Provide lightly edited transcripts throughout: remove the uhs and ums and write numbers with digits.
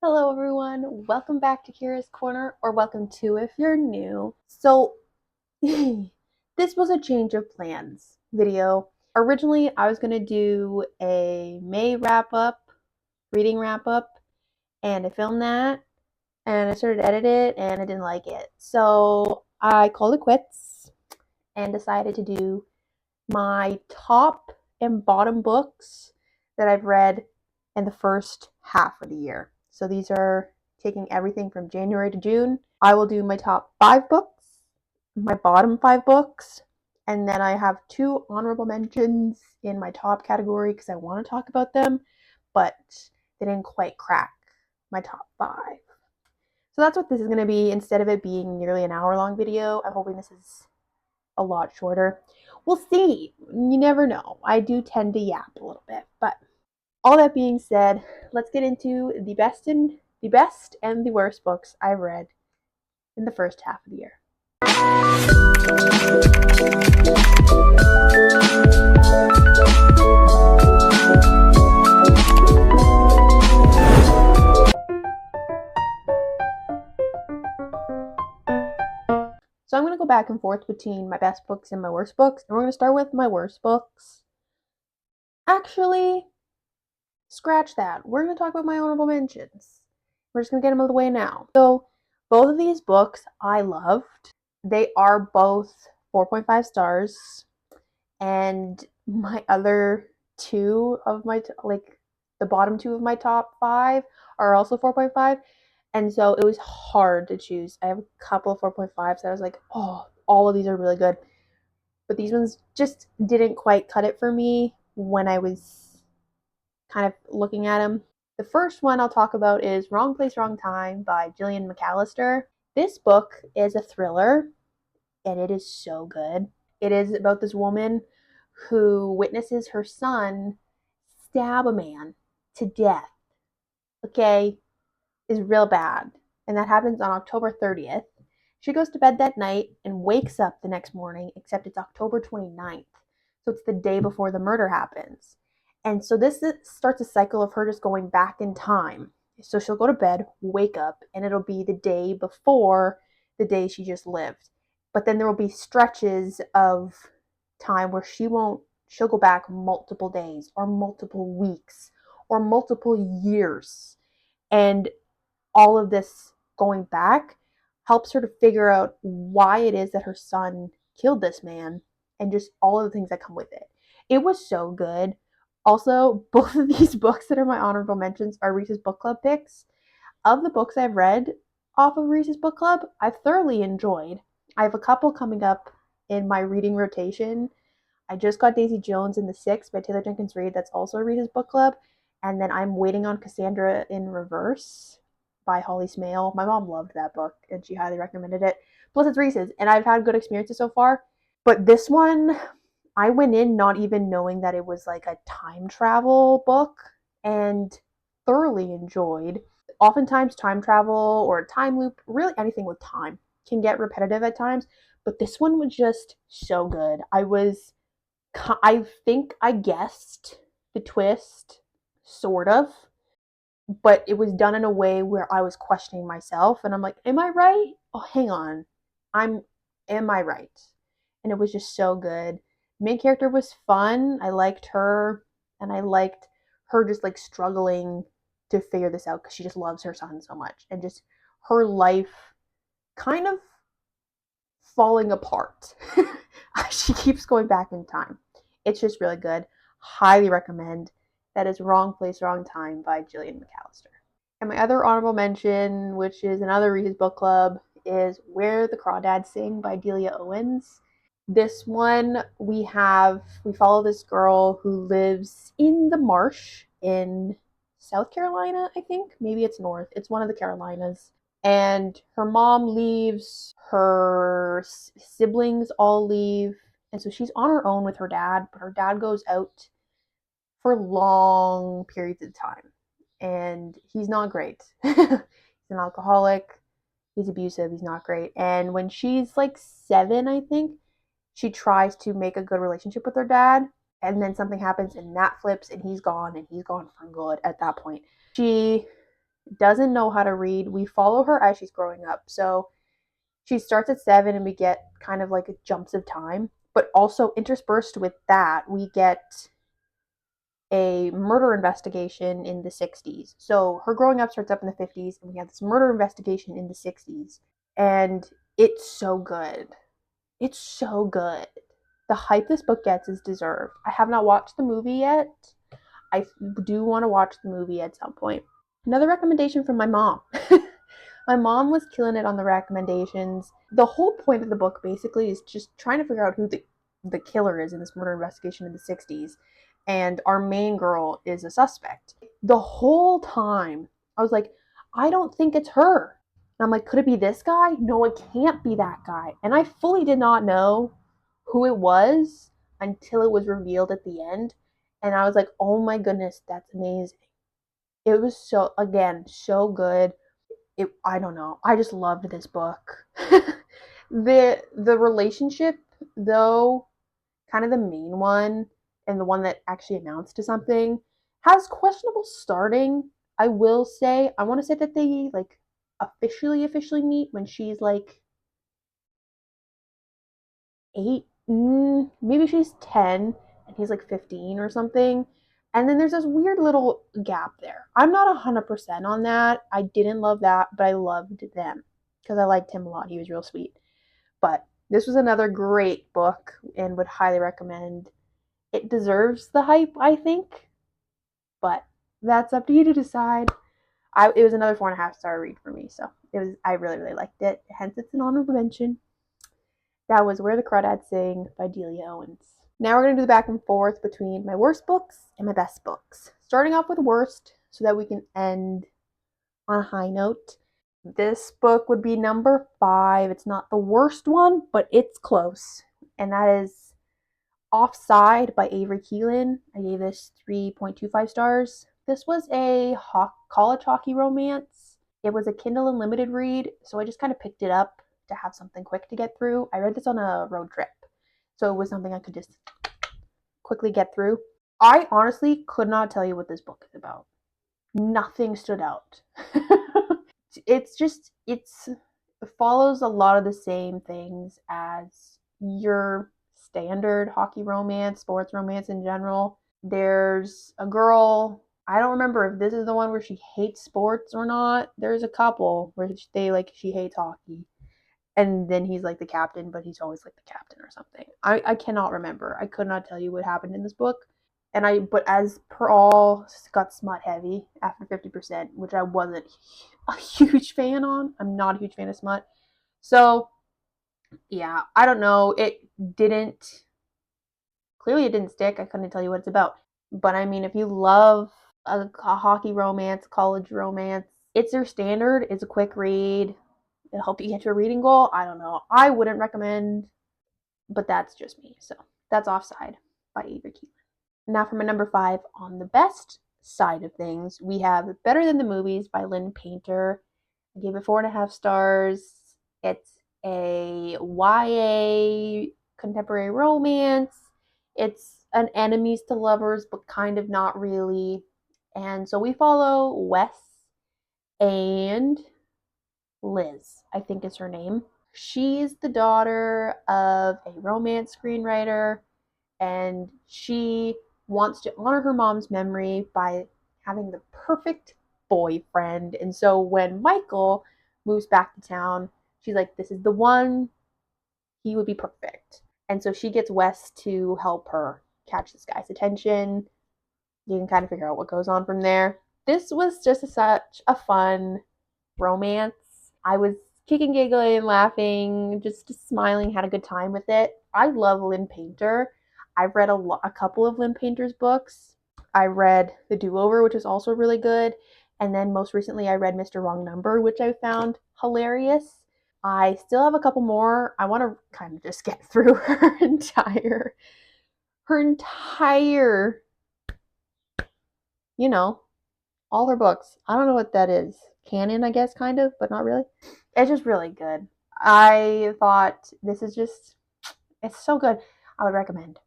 Hello, everyone. Welcome back to Kira's Corner, or welcome to if you're new. So, this was a change of plans video. Originally, I was going to do a May wrap up, reading wrap up, and I filmed that and I started to edit it and I didn't like it. So, I called it quits and decided to do my top and bottom books that I've read in the first half of the year. So these are taking everything from January to June. I will do my top 5 books, my bottom 5 books, and then I have 2 honorable mentions in my top category because I want to talk about them, but they didn't quite crack my top 5. So that's what this is going to be. Instead of it being nearly an hour long video, I'm hoping this is a lot shorter. We'll see. You never know. I do tend to yap a little bit, but all that being said, let's get into the best and the worst books I've read in the first half of the year. So I'm going to go back and forth between my best books and my worst books, and we're going to start with my worst books. Actually, scratch that. We're going to talk about my honorable mentions. We're just going to get them out of the way now. So, both of these books I loved. They are both 4.5 stars. And my other two of my, the bottom two of my top 5 are also 4.5. And so it was hard to choose. I have a couple of 4.5s that I was like, oh, all of these are really good. But these ones just didn't quite cut it for me when I was kind of looking at them. The first one I'll talk about is Wrong Place, Wrong Time by Gillian McAllister. This book is a thriller, and it is so good. It is about this woman who witnesses her son stab a man to death. Okay, is real bad. And that happens on October 30th. She goes to bed that night and wakes up the next morning, except it's October 29th. So it's the day before the murder happens. And so this starts a cycle of her just going back in time. So she'll go to bed, wake up, and it'll be the day before the day she just lived. But then there will be stretches of time where she'll go back multiple days or multiple weeks or multiple years. And all of this going back helps her to figure out why it is that her son killed this man and just all of the things that come with it. It was so good. Also, both of these books that are my honorable mentions are Reese's Book Club picks. Of the books I've read off of Reese's Book Club, I've thoroughly enjoyed. I have a couple coming up in my reading rotation. I just got Daisy Jones and the Six by Taylor Jenkins Reid. That's also Reese's Book Club. And then I'm waiting on Cassandra in Reverse by Holly Smale. My mom loved that book and she highly recommended it. Plus, it's Reese's, and I've had good experiences so far. But this one, I went in not even knowing that it was like a time travel book and thoroughly enjoyed. Oftentimes, time travel or time loop, really anything with time, can get repetitive at times. But this one was just so good. I think I guessed the twist, sort of, but it was done in a way where I was questioning myself and I'm like, am I right? Oh, hang on. I'm am I right? And it was just so good. The main character was fun. I liked her and I liked her just like struggling to figure this out cuz she just loves her son so much and just her life kind of falling apart. She keeps going back in time. It's just really good. Highly recommend. That is Wrong Place, Wrong Time by Gillian McAllister. And my other honorable mention, which is another Reese's Book Club, is Where the Crawdads Sing by Delia Owens. This one we follow this girl who lives in the marsh in South Carolina, I think. Maybe it's North. It's one of the Carolinas. And her mom leaves, her siblings all leave, and so she's on her own with her dad, but her dad goes out for long periods of time and he's not great. He's an alcoholic, he's abusive, he's not great. And when she's like 7, I think, she tries to make a good relationship with her dad, and then something happens and that flips and he's gone for good at that point. She doesn't know how to read. We follow her as she's growing up. So she starts at 7 and we get kind of like jumps of time. But also interspersed with that, we get a murder investigation in the 60s. So her growing up starts up in the 50s, and we have this murder investigation in the 60s. And it's so good. It's so good. The hype this book gets is deserved. I have not watched the movie yet. I do want to watch the movie at some point. Another recommendation from my mom. My mom was killing it on the recommendations. The whole point of the book basically is just trying to figure out who the killer is in this murder investigation in the 60s. And our main girl is a suspect. The whole time, I was like, I don't think it's her. And I'm like, could it be this guy? No, it can't be that guy. And I fully did not know who it was until it was revealed at the end. And I was like, oh my goodness, that's amazing. It was so, again, so good. I don't know. I just loved this book. The relationship, though, kind of the main one and the one that actually amounts to something, has questionable starting. I will say, I want to say that they like officially meet when she's like 8, maybe she's 10 and he's like 15 or something. And then there's this weird little gap there. I'm not 100% on that. I didn't love that, but I loved them because I liked him a lot. He was real sweet. But this was another great book and would highly recommend. It deserves the hype, I think, but that's up to you to decide. It was another 4.5 star read for me, so I really liked it. Hence, it's an honorable mention. That was Where the Crawdads Sing by Delia Owens. Now we're going to do the back and forth between my worst books and my best books. Starting off with worst so that we can end on a high note. This book would be number 5. It's not the worst one, but it's close. And that is Offside by Avery Keelan. I gave this 3.25 stars. This was a college hockey romance. It was a Kindle Unlimited read, so I just kind of picked it up to have something quick to get through. I read this on a road trip, so it was something I could just quickly get through. I honestly could not tell you what this book is about. Nothing stood out. It follows a lot of the same things as your standard hockey romance, sports romance in general. There's a girl, I don't remember if this is the one where she hates sports or not. There's a couple where she hates hockey. And then he's like the captain, but he's always like the captain or something. I cannot remember. I could not tell you what happened in this book. But as per all, got smut heavy after 50%, which I wasn't a huge fan on. I'm not a huge fan of smut. So, yeah, I don't know. Clearly it didn't stick. I couldn't tell you what it's about. But I mean, if you love a hockey romance, college romance, it's your standard. It's a quick read. It'll help you get to a reading goal. I don't know. I wouldn't recommend, but that's just me. So that's Offside by Avery Keelan. Now for my number 5 on the best side of things, we have Better Than the Movies by Lynn Painter. I gave it 4.5 stars. It's a YA contemporary romance. It's an enemies to lovers, but kind of not really. And so we follow Wes and Liz, I think is her name. She's the daughter of a romance screenwriter, and she wants to honor her mom's memory by having the perfect boyfriend. And so when Michael moves back to town, she's like, this is the one, he would be perfect. And so she gets Wes to help her catch this guy's attention. You can kind of figure out what goes on from there. This was just such a fun romance. I was kicking, giggling, laughing, just smiling, had a good time with it. I love Lynn Painter. I've read a couple of Lynn Painter's books. I read The Do-Over, which is also really good. And then most recently I read Mr. Wrong Number, which I found hilarious. I still have a couple more. I want to kind of just get through her entire, you know, all her books. I don't know what that is. Canon, I guess, kind of, but not really. It's just really good. I thought it's so good. I would recommend.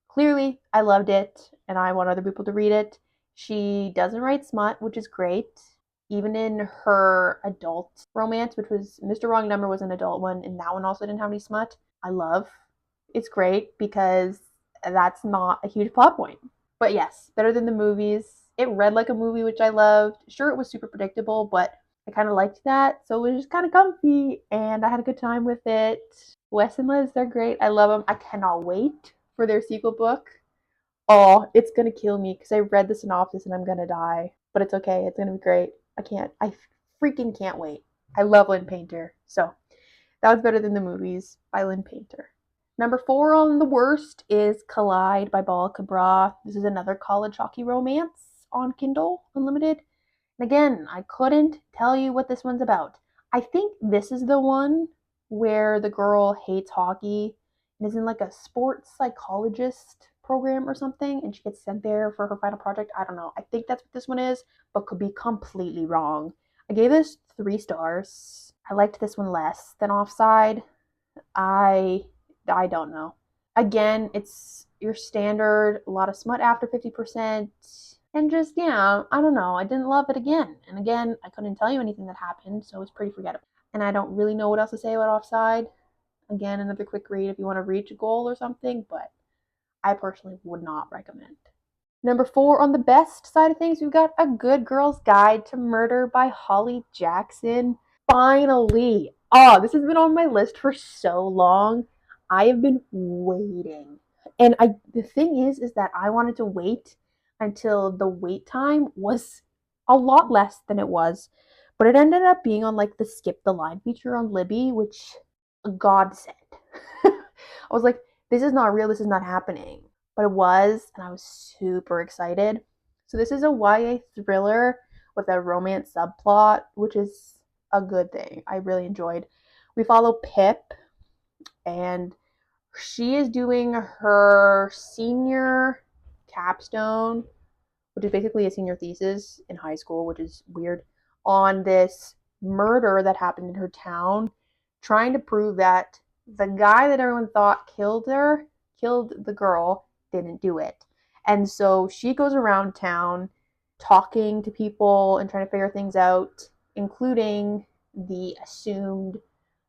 Clearly, I loved it, and I want other people to read it. She doesn't write smut, which is great. even in her adult romance, which was Mr. Wrong Number was an adult one, and that one also didn't have any smut. I love. It's great because that's not a huge plot point. But yes, better than the movies. It read like a movie, which I loved. Sure, it was super predictable, but I kind of liked that. So it was just kind of comfy, and I had a good time with it. Wes and Liz, they're great. I love them. I cannot wait for their sequel book. Oh, it's gonna kill me because I read the synopsis and I'm gonna die. But it's okay. It's gonna be great. I freaking can't wait. I love Lynn Painter. So that was better than the movies by Lynn Painter. Number 4 on the worst is Collide by Bala Cabra. This is another college hockey romance on Kindle Unlimited. And again, I couldn't tell you what this one's about. I think this is the one where the girl hates hockey and is in like a sports psychologist program or something, and she gets sent there for her final project. I don't know. I think that's what this one is, but could be completely wrong. I gave this 3 stars. I liked this one less than Offside. I don't know. Again, it's your standard, a lot of smut after 50%, and just, yeah, I don't know. I didn't love it again. And again, I couldn't tell you anything that happened, so it's pretty forgettable. And I don't really know what else to say about Offside. Again, another quick read if you want to reach a goal or something, but I personally would not recommend. Number 4 on the best side of things, we've got A Good Girl's Guide to Murder by Holly Jackson. Finally! Oh, this has been on my list for so long. I have been waiting. And the thing is that I wanted to wait until the wait time was a lot less than it was. But it ended up being on like the skip the line feature on Libby, which God said. I was like, this is not real, this is not happening. But it was, and I was super excited. So this is a YA thriller with a romance subplot, which is a good thing. I really enjoyed. We follow Pip, and she is doing her senior capstone, which is basically a senior thesis in high school, which is weird, on this murder that happened in her town, trying to prove that the guy that everyone thought killed the girl, didn't do it. And so she goes around town talking to people and trying to figure things out, including the assumed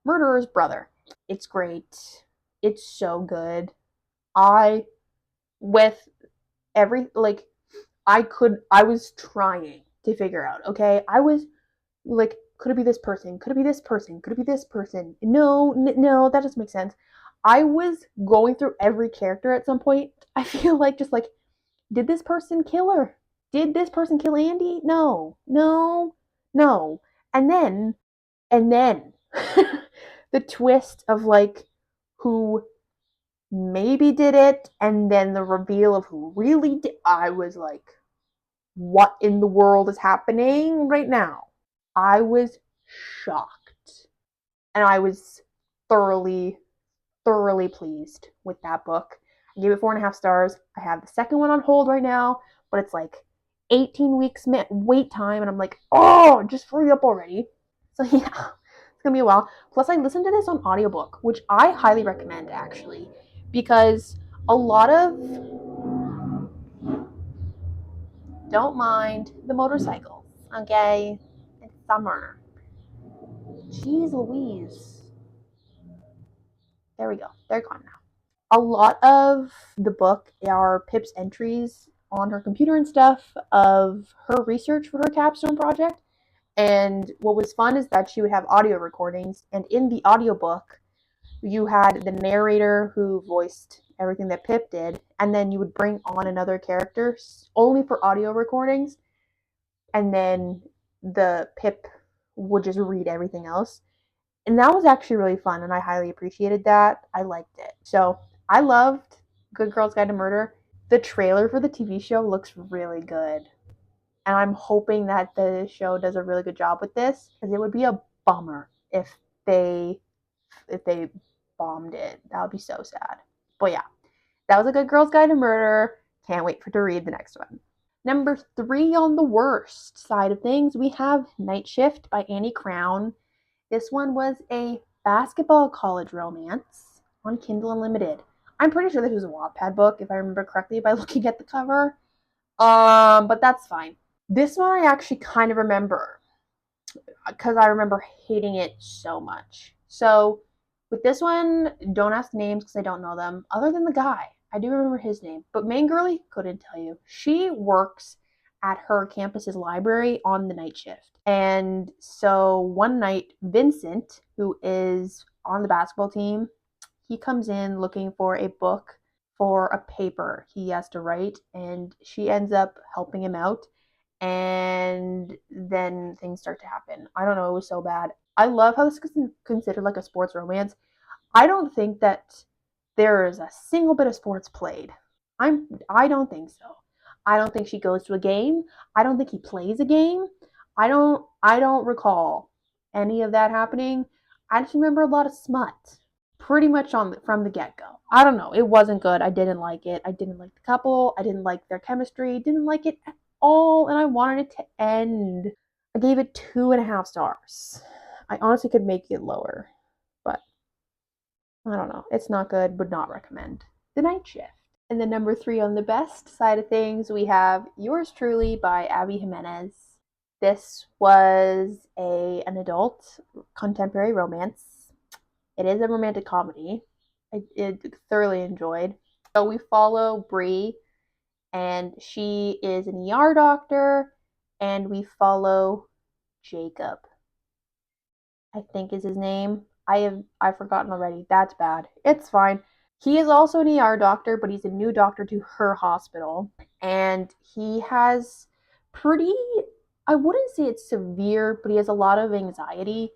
murderer's brother. It's great. It's so good. I, with every, like, I was trying to figure out, okay? I was like, could it be this person? Could it be this person? Could it be this person? No, that doesn't make sense. I was going through every character at some point. I feel like just like, did this person kill her? Did this person kill Andy? No. And then the twist of like who maybe did it, and then the reveal of who really did. I was like, what in the world is happening right now? I was shocked. And I was thoroughly, thoroughly pleased with that book. I gave it 4.5 stars. I have the second one on hold right now, but it's like 18 weeks wait time, and I'm like, oh, just hurry up already. So yeah, it's gonna be a while. Plus, I listened to this on audiobook, which I highly recommend actually, because a lot of don't mind the motorcycles, okay? It's summer. Jeez Louise. There we go. They're gone now. A lot of the book are Pip's entries on her computer and stuff of her research for her capstone project. And what was fun is that she would have audio recordings, and in the audiobook, you had the narrator who voiced everything that Pip did, and then you would bring on another character only for audio recordings, and then the Pip would just read everything else. And that was actually really fun, and I highly appreciated that. I liked it. So I loved Good Girls Guide to Murder. The trailer for the TV show looks really good. And I'm hoping that the show does a really good job with this, because it would be a bummer they if they bombed it. That would be so sad. But yeah, that was A Good Girl's Guide to Murder. Can't wait to read the next one. Number 3 on the worst side of things, we have Night Shift by Annie Crown. This one was a basketball college romance on Kindle Unlimited. I'm pretty sure this was a Wattpad book, if I remember correctly, by looking at the cover. But that's fine. This one I actually kind of remember. because I remember hating it so much. So with this one, don't ask names because I don't know them. Other than the guy, I do remember his name, but main girlie couldn't tell you. She works at her campus's library on the night shift. And so one night, Vincent, who is on the basketball team, he comes in looking for a book for a paper he has to write, and she ends up helping him out. And then things start to happen. I don't know, it was so bad. I love how this is considered like a sports romance. I don't think that there is a single bit of sports played. I don't think so. I don't think she goes to a game. I don't think he plays a game. I don't recall any of that happening. I just remember a lot of smut. Pretty much from the get-go. I don't know. It wasn't good. I didn't like it. I didn't like the couple. I didn't like their chemistry. Didn't like it at all, and I wanted it to end. I gave it 2.5 stars. I honestly could make it lower, but I don't know. It's not good. Would not recommend. The Night Shift. And then number 3 on the best side of things, we have Yours Truly by Abby Jimenez. This was an adult contemporary romance. It is a romantic comedy. I thoroughly enjoyed. So we follow Bree, and she is an ER doctor, and we follow Jacob, I think is his name. I've forgotten already. That's bad. It's fine. He is also an ER doctor, but he's a new doctor to her hospital, and he has pretty, I wouldn't say it's severe, but he has a lot of anxiety.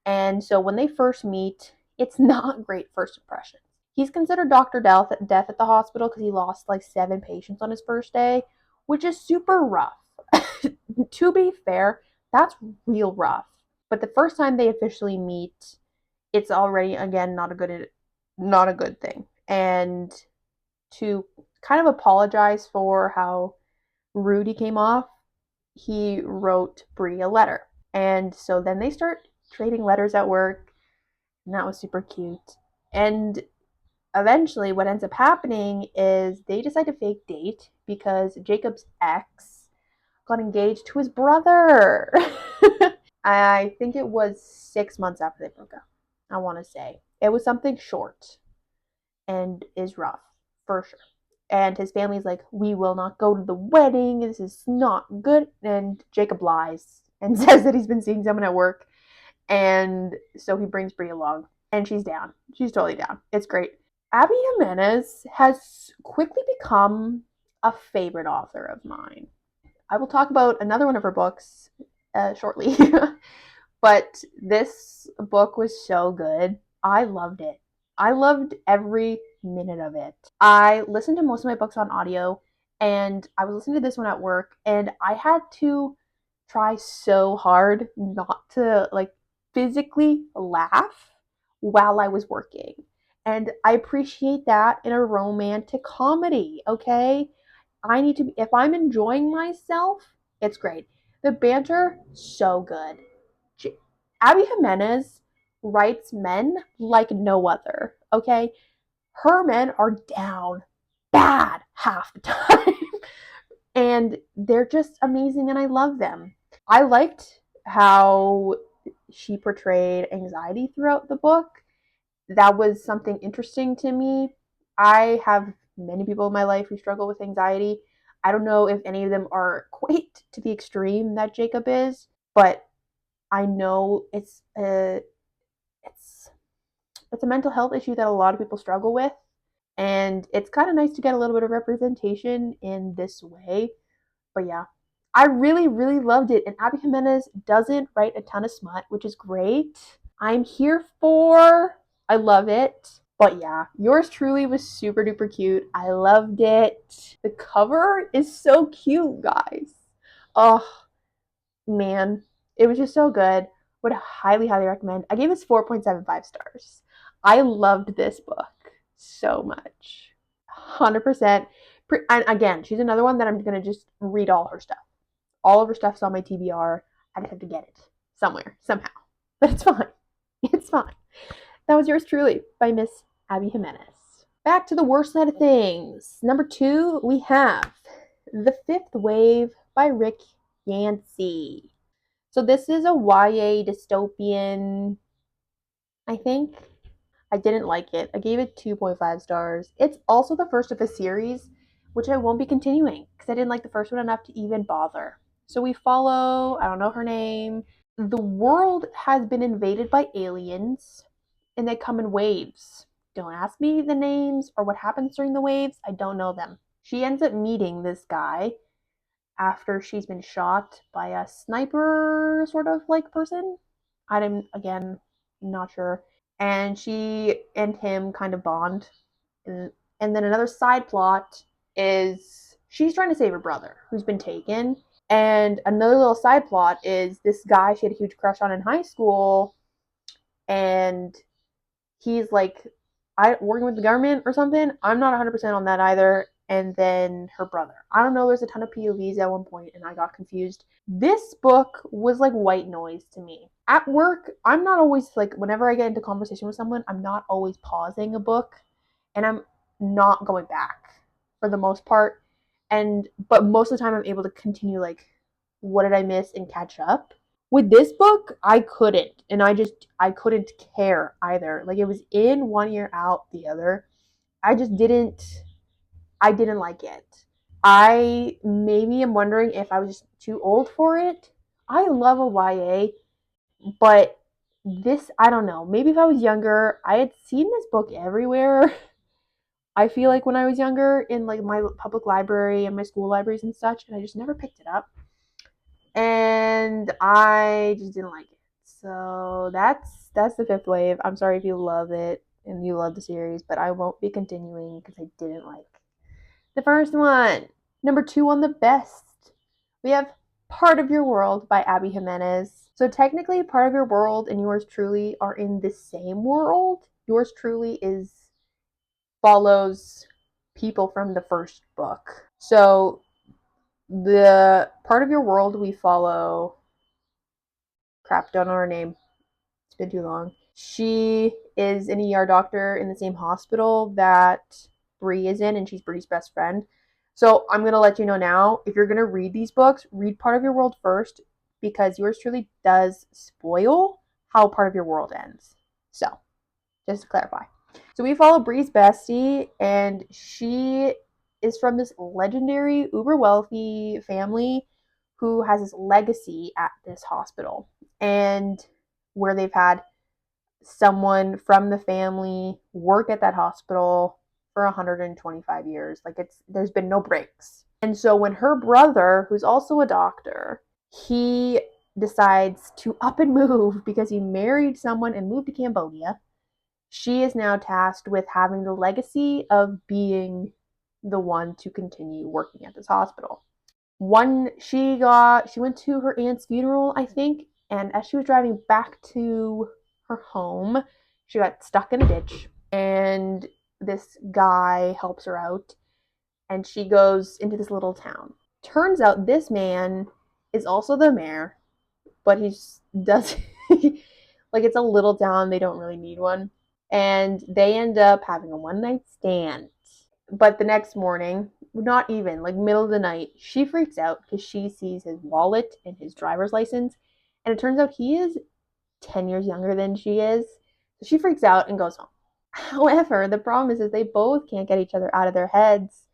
And so when they first meet, it's not great first impressions. He's considered Dr. Death at the hospital because he lost like 7 patients on his first day, which is super rough. To be fair, that's real rough. But the first time they officially meet, it's already again not a good thing. And to kind of apologize for how rude he came off, he wrote Bree a letter. And so then they start trading letters at work, and that was super cute. And eventually what ends up happening is they decide to fake date because Jacob's ex got engaged to his brother. I think it was 6 months after they broke up. I want to say it was something short and is rough for sure. And his family's like, we will not go to the wedding. This is not good. And Jacob lies and says that he's been seeing someone at work. And so he brings Brie along, and she's down. She's totally down. It's great. Abby Jimenez has quickly become a favorite author of mine. I will talk about another one of her books shortly. But this book was so good. I loved it. I loved every minute of it. I listened to most of my books on audio, and I was listening to this one at work, and I had to try so hard not to like physically laugh while I was working. And I appreciate that in a romantic comedy, okay? I need to be, if I'm enjoying myself, it's great. The banter, so good. Abby Jimenez writes men like no other, okay? Her men are down bad half the time. And they're just amazing, and I love them. I liked how she portrayed anxiety throughout the book. That was something interesting to me. I have many people in my life who struggle with anxiety. I don't know if any of them are quite to the extreme that Jacob is, but I know it's a mental health issue that a lot of people struggle with, and it's kind of nice to get a little bit of representation in this way. But yeah, I really, really loved it. And Abby Jimenez doesn't write a ton of smut, which is great. I'm here for. I love it. But yeah, Yours Truly was super duper cute. I loved it. The cover is so cute, guys. Oh, man. It was just so good. Would highly, highly recommend. I gave this 4.75 stars. I loved this book so much. 100%. And again, she's another one that I'm going to just read all her stuff. All of her stuff's on my TBR. I just have to get it somewhere, somehow. But it's fine. It's fine. That was Yours Truly by Miss Abby Jimenez. Back to the worst side of things. Number 2, we have The Fifth Wave by Rick Yancey. So this is a YA dystopian, I think. I didn't like it. I gave it 2.5 stars. It's also the first of a series, which I won't be continuing because I didn't like the first one enough to even bother. So we follow, I don't know her name. The world has been invaded by aliens and they come in waves. Don't ask me the names or what happens during the waves. I don't know them. She ends up meeting this guy after she's been shot by a sniper sort of like person. I'm again not sure. And she and him kind of bond. And then another side plot is she's trying to save her brother who's been taken. And another little side plot is this guy she had a huge crush on in high school, and he's like working with the government or something. I'm not 100% on that either. And then her brother. I don't know. There's a ton of POVs at one point, and I got confused. This book was like white noise to me. At work, I'm not always like, whenever I get into conversation with someone, I'm not always pausing a book, and I'm not going back for the most part. But most of the time, I'm able to continue like, what did I miss and catch up. With this book, I couldn't, and I couldn't care either. Like it was in one ear out the other. I just didn't I didn't like it. I maybe am wondering if I was just too old for it. I love a YA, but this I don't know. Maybe if I was younger, I had seen this book everywhere. I feel like when I was younger in like my public library and my school libraries and such, and I just never picked it up. And I just didn't like it. So that's the fifth wave. I'm sorry if you love it and you love the series, but I won't be continuing because I didn't like the first one. Number 2 on the best, we have Part of Your World by Abby Jimenez. So technically, Part of Your World and Yours Truly are in the same world. Yours Truly follows people from the first book. So the Part of Your World we follow, crap, don't know her name. It's been too long. She is an ER doctor in the same hospital that Bree is in, and she's Bree's best friend. So I'm going to let you know now, if you're going to read these books, read Part of Your World first, because Yours Truly does spoil how Part of Your World ends. So, just to clarify. So we follow Bree's bestie, and she is from this legendary, uber wealthy family who has this legacy at this hospital. And where they've had someone from the family work at that hospital for 125 years. Like there's been no breaks. And so when her brother, who's also a doctor, he decides to up and move because he married someone and moved to Cambodia, she is now tasked with having the legacy of being the one to continue working at this hospital. She went to her aunt's funeral, I think, and as she was driving back to her home, she got stuck in a ditch, and this guy helps her out, and she goes into this little town. Turns out this man is also the mayor, but he does like it's a little town, they don't really need one. And they end up having a one night stand. But the next morning, not even like middle of the night, she freaks out because she sees his wallet and his driver's license, and it turns out he is 10 years younger than she is. So she freaks out and goes home. However, the problem is they both can't get each other out of their heads.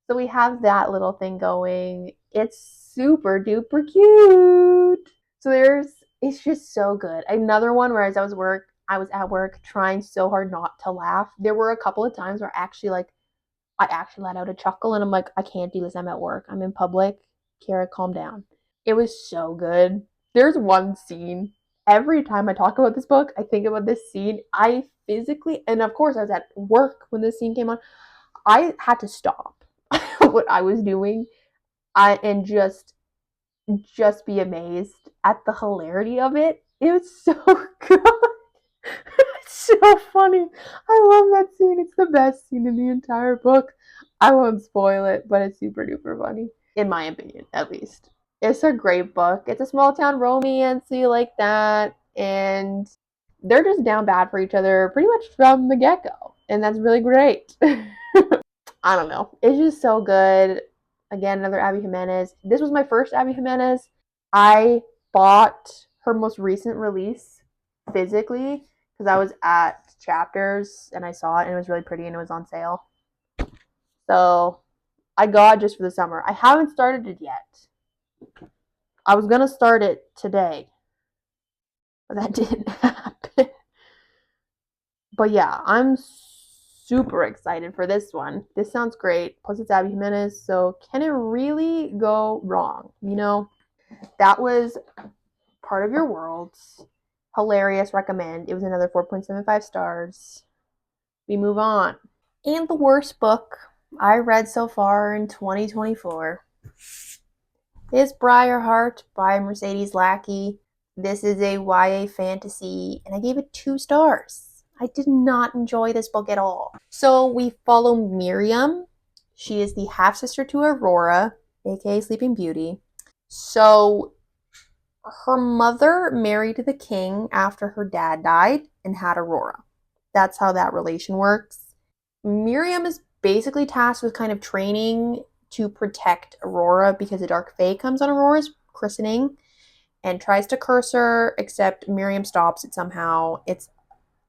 So we have that little thing going. It's super duper cute. So it's just so good. Another one where as I was at work trying so hard not to laugh. There were a couple of times where I actually let out a chuckle, and I'm like, I can't do this. I'm at work. I'm in public. Kara, calm down. It was so good. There's one scene. Every time I talk about this book, I think about this scene. I physically, and of course, I was at work when this scene came on. I had to stop what I was doing, and just be amazed at the hilarity of it. It was so good. It's so funny. I love that scene. It's the best scene in the entire book. I won't spoil it, but it's super duper funny. In my opinion, at least. It's a great book. It's a small town romance, so you like that. And they're just down bad for each other pretty much from the get go. And that's really great. I don't know. It's just so good. Again, another Abby Jimenez. This was my first Abby Jimenez. I bought her most recent release physically because I was at Chapters and I saw it and it was really pretty and it was on sale. So I got it just for the summer. I haven't started it yet. I was gonna start it today, but that didn't happen. But yeah, I'm super excited for this one. This sounds great. Plus, it's Abby Jimenez, so can it really go wrong? You know, that was Part of Your World. Hilarious, recommend. It was another 4.75 stars. We move on. And the worst book I read so far in 2024 is Briarheart by Mercedes Lackey. This is a YA fantasy, and I gave it 2 stars. I did not enjoy this book at all. So we follow Miriam. She is the half-sister to Aurora, aka Sleeping Beauty. So her mother married the king after her dad died and had Aurora. That's how that relation works. Miriam is basically tasked with kind of training to protect Aurora because a dark fae comes on Aurora's christening and tries to curse her, except Miriam stops it somehow.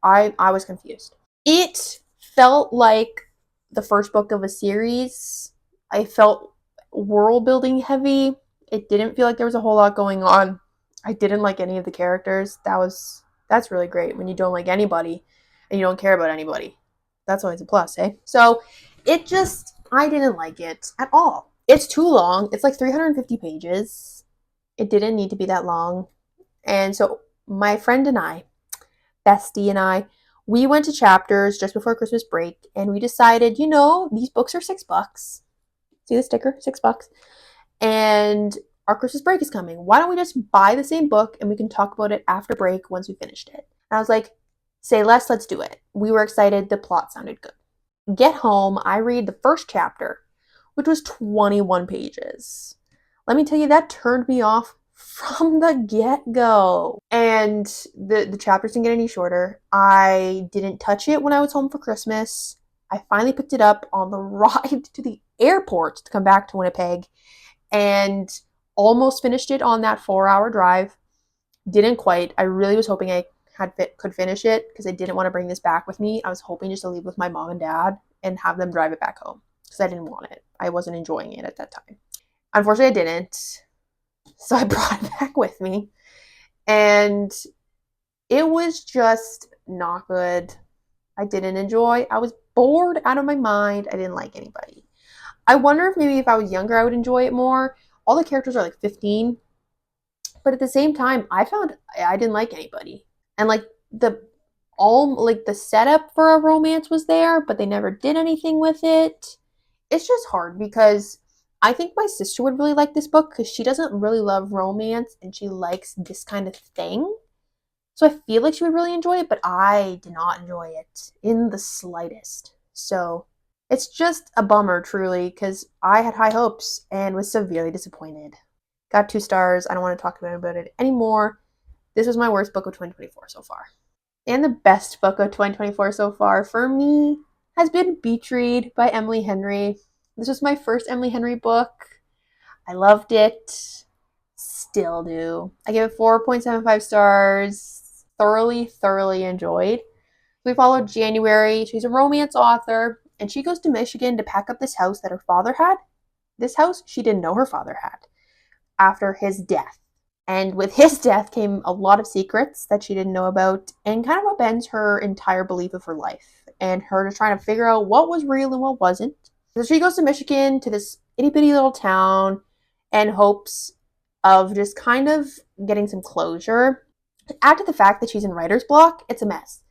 I was confused. It felt like the first book of a series. I felt world building heavy. It didn't feel like there was a whole lot going on. I didn't like any of the characters. That's really great when you don't like anybody and you don't care about anybody. That's always a plus, eh? So I didn't like it at all. It's too long. It's like 350 pages. It didn't need to be that long. And so my friend and I, Bestie and I, we went to Chapters just before Christmas break and we decided, these books are $6. See the sticker? $6. And our Christmas break is coming. Why don't we just buy the same book and we can talk about it after break once we finished it? And I was like, say less, let's do it. We were excited. The plot sounded good. Get home, I read the first chapter, which was 21 pages. Let me tell you, that turned me off from the get-go. And the chapters didn't get any shorter. I didn't touch it when I was home for Christmas. I finally picked it up on the ride to the airport to come back to Winnipeg and almost finished it on that 4-hour drive. Didn't quite. I really was hoping I could finish it because I didn't want to bring this back with me. I was hoping just to leave with my mom and dad and have them drive it back home because I didn't want it. I wasn't enjoying it at that time. Unfortunately, I didn't. So I brought it back with me. And it was just not good. I didn't enjoy. I was bored out of my mind. I didn't like anybody. I wonder if maybe if I was younger, I would enjoy it more. All the characters are like 15. But at the same time, I found I didn't like anybody. And like the setup for a romance was there, but they never did anything with it. It's just hard because I think my sister would really like this book because she doesn't really love romance and she likes this kind of thing. So I feel like she would really enjoy it, but I did not enjoy it in the slightest. So it's just a bummer, truly, because I had high hopes and was severely disappointed. Got 2 stars. I don't want to talk about it anymore. This was my worst book of 2024 so far. And the best book of 2024 so far for me has been Beach Read by Emily Henry. This was my first Emily Henry book. I loved it. Still do. I gave it 4.75 stars. Thoroughly enjoyed. We followed January. She's a romance author, and she goes to Michigan to pack up this house that her father had. This house she didn't know her father had after his death. And with his death came a lot of secrets that she didn't know about and kind of upends her entire belief of her life and her just trying to figure out what was real and what wasn't. So she goes to Michigan, to this itty-bitty little town, and hopes of just kind of getting some closure. Add to the fact that she's in writer's block, it's a mess.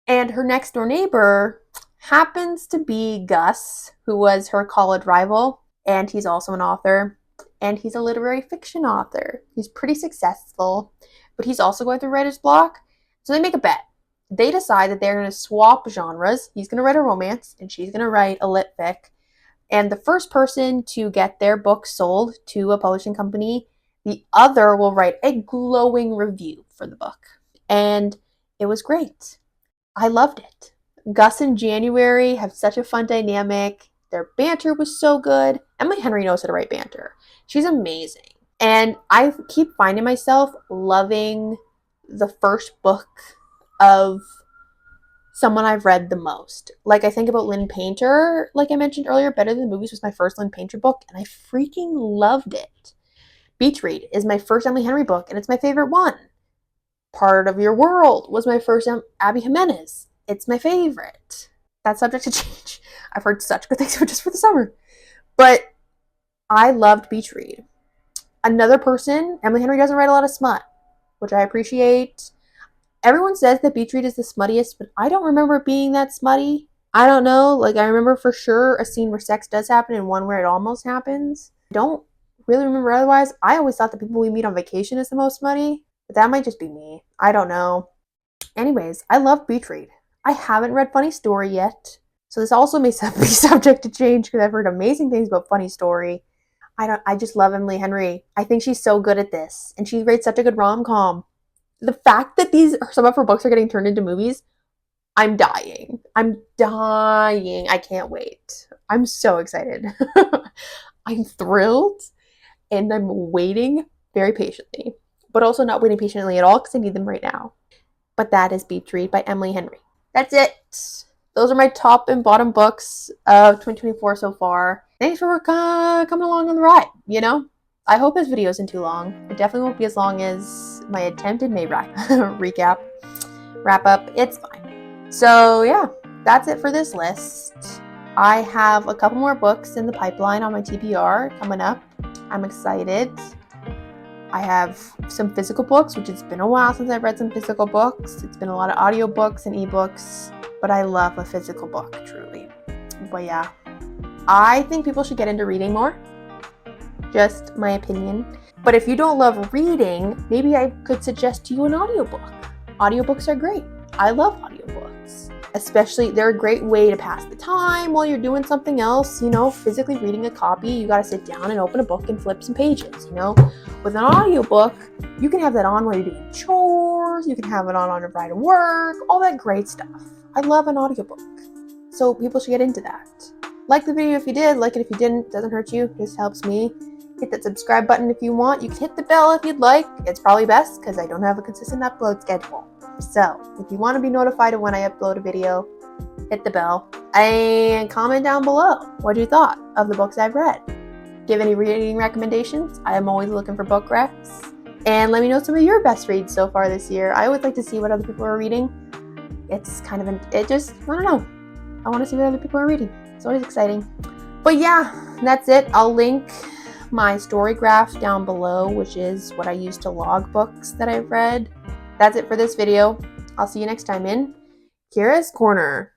And her next door neighbor happens to be Gus, who was her college rival, and he's also an author. And he's a literary fiction author. He's pretty successful, but he's also going through writer's block. So they make a bet. They decide that they're going to swap genres. He's going to write a romance, and she's going to write a lit fic. And the first person to get their book sold to a publishing company, the other will write a glowing review for the book. And it was great. I loved it. Gus and January have such a fun dynamic. Their banter was so good. Emily Henry knows how to write banter. She's amazing. And I keep finding myself loving the first book of someone I've read the most. Like, I think about Lynn Painter, like I mentioned earlier. Better Than the Movies was my first Lynn Painter book, and I freaking loved it. Beach Read is my first Emily Henry book, and it's my favorite one. Part of Your World was my first Abby Jimenez. It's my favorite. That's subject to change. I've heard such good things just for the summer. But I loved Beach Read. Another person, Emily Henry doesn't write a lot of smut, which I appreciate. Everyone says that Beach Read is the smuttiest, but I don't remember it being that smutty. I don't know. Like, I remember for sure a scene where sex does happen and one where it almost happens. I don't really remember otherwise. I always thought the people we meet on vacation is the most smutty, but that might just be me. I don't know. Anyways, I love Beach Read. I haven't read Funny Story yet, so this also may be subject to change because I've heard amazing things about Funny Story. I just love Emily Henry. I think she's so good at this, and she writes such a good rom-com. The fact that some of her books are getting turned into movies, I'm dying. I can't wait. I'm so excited. I'm thrilled, and I'm waiting very patiently, but also not waiting patiently at all because I need them right now. But that is Beach Read by Emily Henry. That's it. Those are my top and bottom books of 2024 so far. Thanks for coming along on the ride, you know? I hope this video isn't too long. It definitely won't be as long as my attempted May wrap up. It's fine. So yeah, that's it for this list. I have a couple more books in the pipeline on my TBR coming up. I'm excited. I have some physical books, which it's been a while since I've read some physical books. It's been a lot of audiobooks and ebooks, but I love a physical book, truly. But yeah, I think people should get into reading more. Just my opinion. But if you don't love reading, maybe I could suggest to you an audiobook. Audiobooks are great. I love audiobooks. Especially, they're a great way to pass the time while you're doing something else. You know, physically reading a copy, you gotta sit down and open a book and flip some pages, you know. With an audiobook, you can have that on while you're doing chores, you can have it on your ride to work, all that great stuff. I love an audiobook. So people should get into that. Like the video if you did, like it if you didn't, doesn't hurt you, just helps me. Hit that subscribe button if you want. You can hit the bell if you'd like. It's probably best because I don't have a consistent upload schedule. So if you want to be notified of when I upload a video, hit the bell and comment down below what you thought of the books I've read. Give any reading recommendations. I am always looking for book recs. And let me know some of your best reads so far this year. I always like to see what other people are reading. It's kind of I don't know. I want to see what other people are reading. It's always exciting. But yeah, that's it. I'll link my story graph down below, which is what I use to log books that I've read. That's it for this video. I'll see you next time in Kira's Corner.